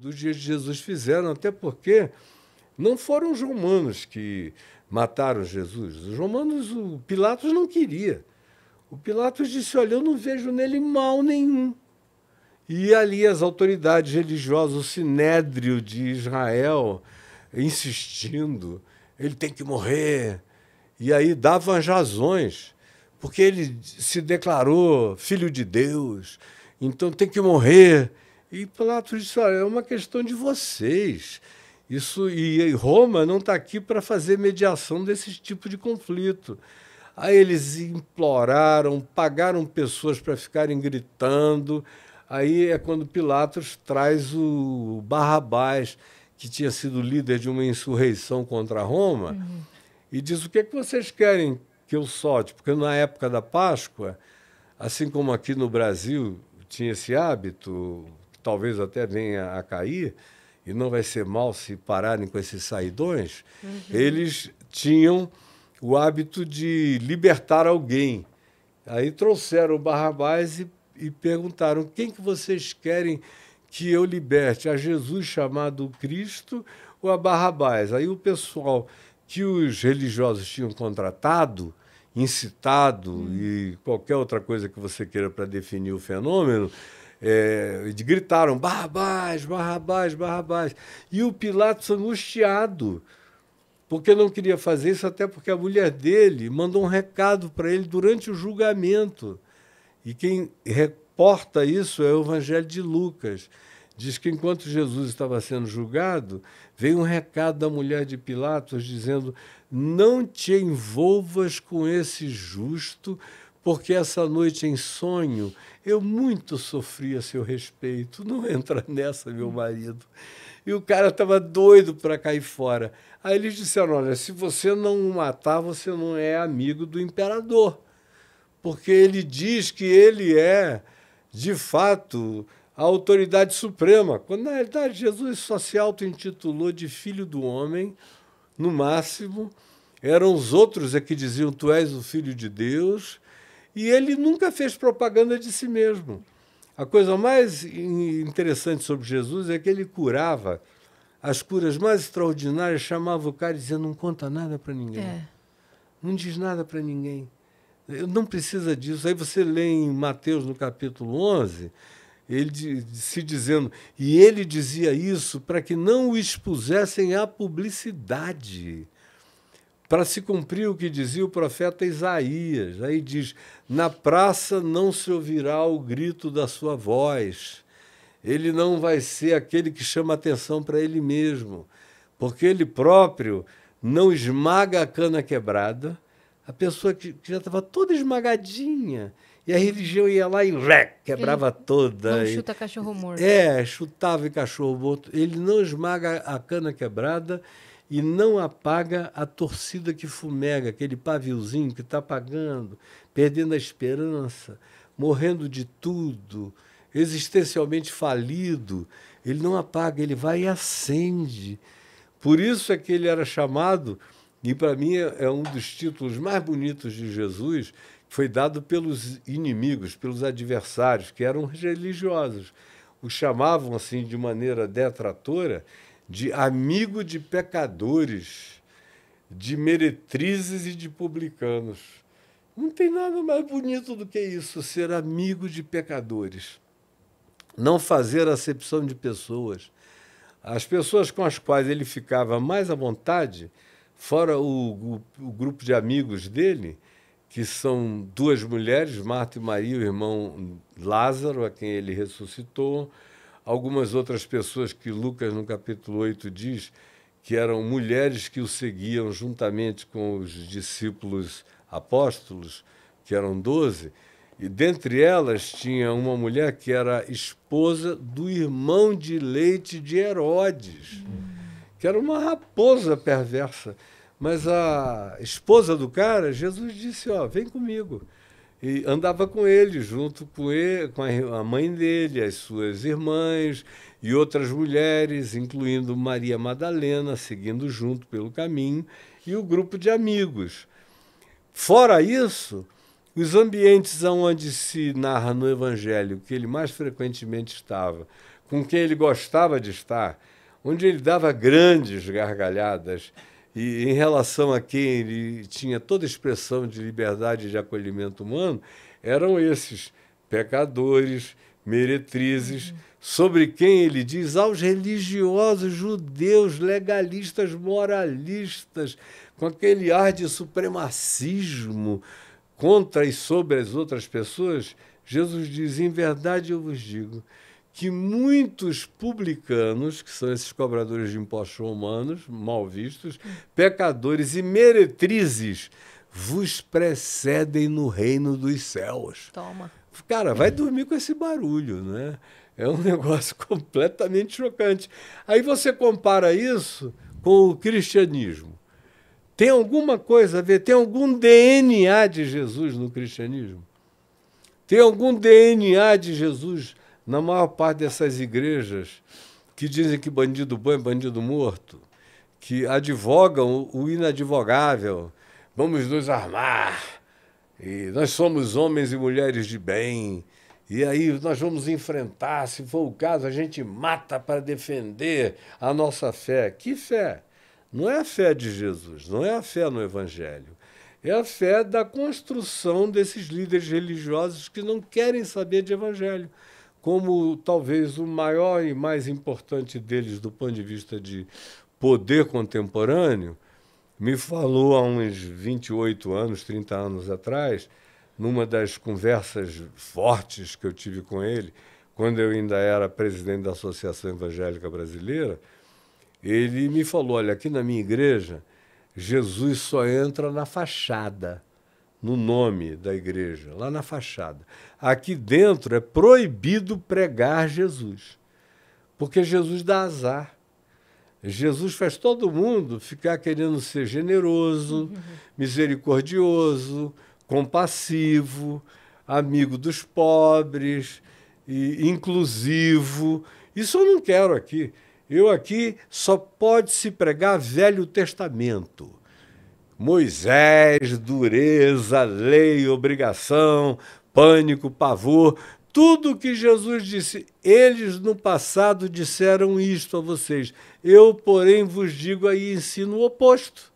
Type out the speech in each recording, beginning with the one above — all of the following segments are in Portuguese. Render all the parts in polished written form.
dos dias de Jesus fizeram, até porque não foram os romanos que mataram Jesus. Os romanos, o Pilatos não queria. O Pilatos disse, olha, eu não vejo nele mal nenhum. E ali as autoridades religiosas, o Sinédrio de Israel, insistindo, ele tem que morrer. E aí davam as razões, porque ele se declarou filho de Deus, então tem que morrer. E Pilatos disse, olha, é uma questão de vocês. Isso, e Roma não está aqui para fazer mediação desse tipo de conflito. Aí eles imploraram, pagaram pessoas para ficarem gritando. Aí é quando Pilatos traz o Barrabás, que tinha sido líder de uma insurreição contra Roma, e diz, o que é que vocês querem que eu solte? Porque na época da Páscoa, assim como aqui no Brasil tinha esse hábito, que talvez até venha a cair, e não vai ser mal se pararem com esses saidões, eles tinham o hábito de libertar alguém. Aí trouxeram o Barrabás e perguntaram, quem que vocês querem que eu liberte? A Jesus chamado Cristo ou a Barrabás? Aí o pessoal que os religiosos tinham contratado, incitado e qualquer outra coisa que você queira para definir o fenômeno, gritaram, Barrabás, Barrabás, Barrabás. E o Pilatos angustiado, porque não queria fazer isso, até porque a mulher dele mandou um recado para ele durante o julgamento. E quem reporta isso é o Evangelho de Lucas. Diz que enquanto Jesus estava sendo julgado, veio um recado da mulher de Pilatos dizendo, não te envolvas com esse justo, porque essa noite em sonho eu muito sofri a seu respeito. Não entra nessa, meu marido. E o cara estava doido para cair fora. Aí eles disseram, olha, se você não o matar, você não é amigo do imperador. Porque ele diz que ele é, de fato, a autoridade suprema, quando na realidade Jesus só se auto-intitulou de Filho do Homem, no máximo, eram os outros que diziam, tu és o Filho de Deus, e ele nunca fez propaganda de si mesmo. A coisa mais interessante sobre Jesus é que ele curava, as curas mais extraordinárias, chamava o cara e dizia, não conta nada para ninguém, não diz nada para ninguém. Não precisa disso. Aí você lê em Mateus, no capítulo 11, ele se dizendo, e ele dizia isso para que não o expusessem à publicidade, para se cumprir o que dizia o profeta Isaías. Aí diz, na praça não se ouvirá o grito da sua voz. Ele não vai ser aquele que chama atenção para ele mesmo, porque ele próprio não esmaga a cana quebrada, a pessoa que já estava toda esmagadinha, e a religião ia lá e quebrava toda. Não chuta cachorro morto. Chutava em cachorro morto. Ele não esmaga a cana quebrada e não apaga a torcida que fumega, aquele paviozinho que está apagando, perdendo a esperança, morrendo de tudo, existencialmente falido. Ele não apaga, ele vai e acende. Por isso é que ele era chamado, e para mim é um dos títulos mais bonitos de Jesus, que foi dado pelos inimigos, pelos adversários, que eram os religiosos. O chamavam, assim, de maneira detratora, de amigo de pecadores, de meretrizes e de publicanos. Não tem nada mais bonito do que isso, ser amigo de pecadores. Não fazer acepção de pessoas. As pessoas com as quais ele ficava mais à vontade, fora o grupo de amigos dele, que são duas mulheres, Marta e Maria, o irmão Lázaro, a quem ele ressuscitou, algumas outras pessoas que Lucas, no capítulo 8, diz que eram mulheres que o seguiam juntamente com os discípulos apóstolos, que eram 12, e dentre elas tinha uma mulher que era esposa do irmão de leite de Herodes, que era uma raposa perversa. Mas a esposa do cara, Jesus disse, vem comigo. E andava com ele, junto com ele, com a mãe dele, as suas irmãs e outras mulheres, incluindo Maria Madalena, seguindo junto pelo caminho, e o grupo de amigos. Fora isso, os ambientes onde se narra no Evangelho que ele mais frequentemente estava, com quem ele gostava de estar, onde ele dava grandes gargalhadas, e em relação a quem ele tinha toda expressão de liberdade e de acolhimento humano, eram esses pecadores, meretrizes, sobre quem ele diz aos religiosos judeus, legalistas, moralistas, com aquele ar de supremacismo contra e sobre as outras pessoas, Jesus diz, em verdade eu vos digo, que muitos publicanos, que são esses cobradores de impostos romanos, mal vistos, pecadores e meretrizes, vos precedem no reino dos céus. Toma. Cara, vai dormir com esse barulho, né? É um negócio completamente chocante. Aí você compara isso com o cristianismo. Tem alguma coisa a ver? Tem algum DNA de Jesus no cristianismo? Tem algum DNA de Jesus na maior parte dessas igrejas que dizem que bandido bom é bandido morto, que advogam o inadvogável, vamos nos armar, e nós somos homens e mulheres de bem, e aí nós vamos enfrentar, se for o caso, a gente mata para defender a nossa fé. Que fé? Não é a fé de Jesus, não é a fé no Evangelho. É a fé da construção desses líderes religiosos que não querem saber de Evangelho. Como talvez o maior e mais importante deles do ponto de vista de poder contemporâneo, me falou há uns 28 anos, 30 anos atrás, numa das conversas fortes que eu tive com ele, quando eu ainda era presidente da Associação Evangélica Brasileira, ele me falou, olha, aqui na minha igreja, Jesus só entra na fachada, no nome da igreja, lá na fachada. Aqui dentro é proibido pregar Jesus, porque Jesus dá azar. Jesus faz todo mundo ficar querendo ser generoso, misericordioso, compassivo, amigo dos pobres, e inclusivo. Isso eu não quero aqui. Eu aqui só pode se pregar Velho Testamento. Moisés, dureza, lei, obrigação, pânico, pavor, tudo que Jesus disse. Eles no passado disseram isto a vocês. Eu, porém, vos digo aí ensino o oposto.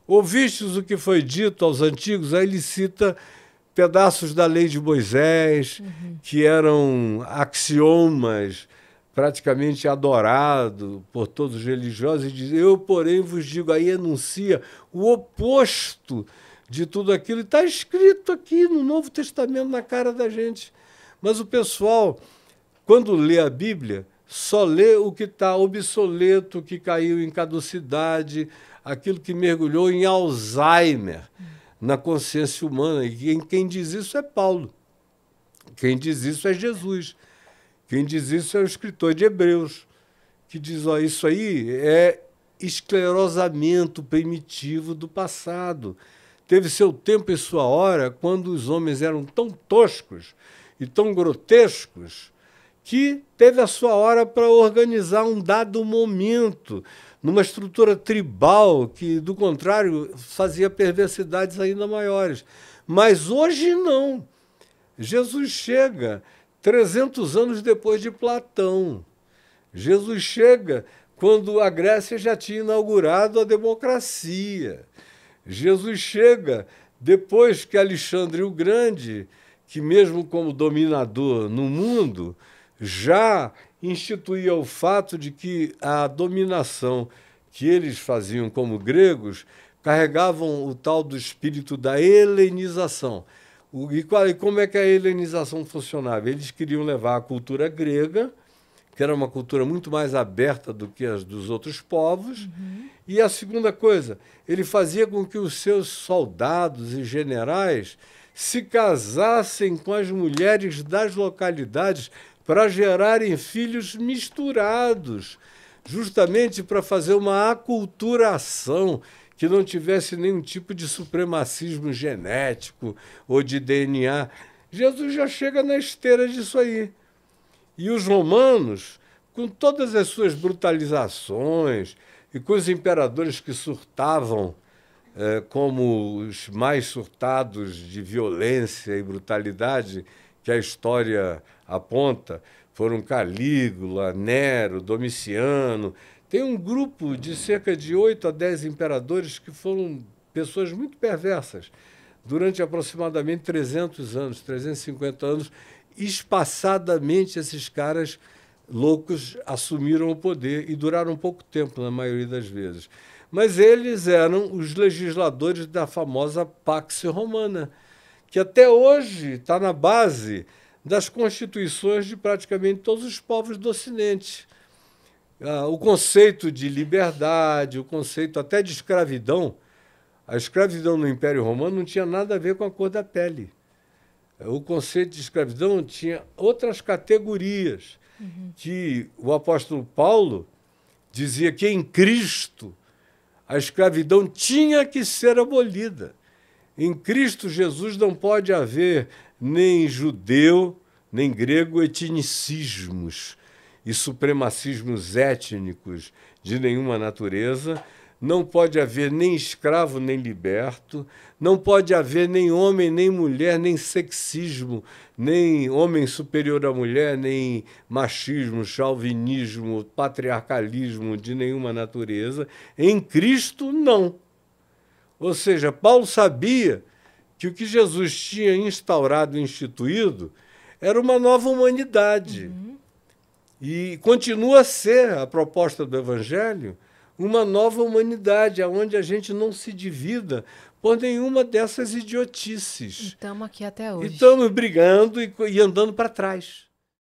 Ouvistes o que foi dito aos antigos? Aí ele cita pedaços da lei de Moisés, que eram axiomas praticamente adorado por todos os religiosos, e diz, eu, porém, vos digo, aí enuncia o oposto de tudo aquilo, e está escrito aqui no Novo Testamento na cara da gente. Mas o pessoal, quando lê a Bíblia, só lê o que está obsoleto, que caiu em caducidade, aquilo que mergulhou em Alzheimer na consciência humana. E quem diz isso é Paulo. Quem diz isso é Jesus. Quem diz isso é o escritor de Hebreus, que diz, ó, isso aí é esclerosamento primitivo do passado. Teve seu tempo e sua hora quando os homens eram tão toscos e tão grotescos que teve a sua hora para organizar um dado momento, numa estrutura tribal que, do contrário, fazia perversidades ainda maiores. Mas hoje não. Jesus chega 300 anos depois de Platão. Jesus chega quando a Grécia já tinha inaugurado a democracia. Jesus chega depois que Alexandre o Grande, que mesmo como dominador no mundo, já instituía o fato de que a dominação que eles faziam como gregos carregavam o tal do espírito da helenização. E como é que a helenização funcionava? Eles queriam levar a cultura grega, que era uma cultura muito mais aberta do que as dos outros povos, e a segunda coisa, ele fazia com que os seus soldados e generais se casassem com as mulheres das localidades para gerarem filhos misturados, justamente para fazer uma aculturação que não tivesse nenhum tipo de supremacismo genético ou de DNA. Jesus já chega na esteira disso aí. E os romanos, com todas as suas brutalizações e com os imperadores que surtavam como os mais surtados de violência e brutalidade que a história aponta, foram Calígula, Nero, Domiciano. Tem um grupo de cerca de 8 a 10 imperadores que foram pessoas muito perversas durante aproximadamente 300 anos, 350 anos. Espaçadamente, esses caras loucos assumiram o poder e duraram pouco tempo, na maioria das vezes. Mas eles eram os legisladores da famosa Pax Romana, que até hoje está na base das constituições de praticamente todos os povos do Ocidente. O conceito de liberdade, o conceito até de escravidão. A escravidão no Império Romano não tinha nada a ver com a cor da pele. O conceito de escravidão tinha outras categorias, que o apóstolo Paulo dizia que em Cristo a escravidão tinha que ser abolida. Em Cristo Jesus não pode haver nem judeu, nem grego, etnicismos e supremacismos étnicos de nenhuma natureza. Não pode haver nem escravo, nem liberto. Não pode haver nem homem, nem mulher, nem sexismo, nem homem superior à mulher, nem machismo, chauvinismo, patriarcalismo de nenhuma natureza. Em Cristo, não. Ou seja, Paulo sabia que o que Jesus tinha instaurado e instituído era uma nova humanidade. E continua a ser a proposta do Evangelho, uma nova humanidade, onde a gente não se divida por nenhuma dessas idiotices. Estamos aqui até hoje. E estamos brigando e andando para trás.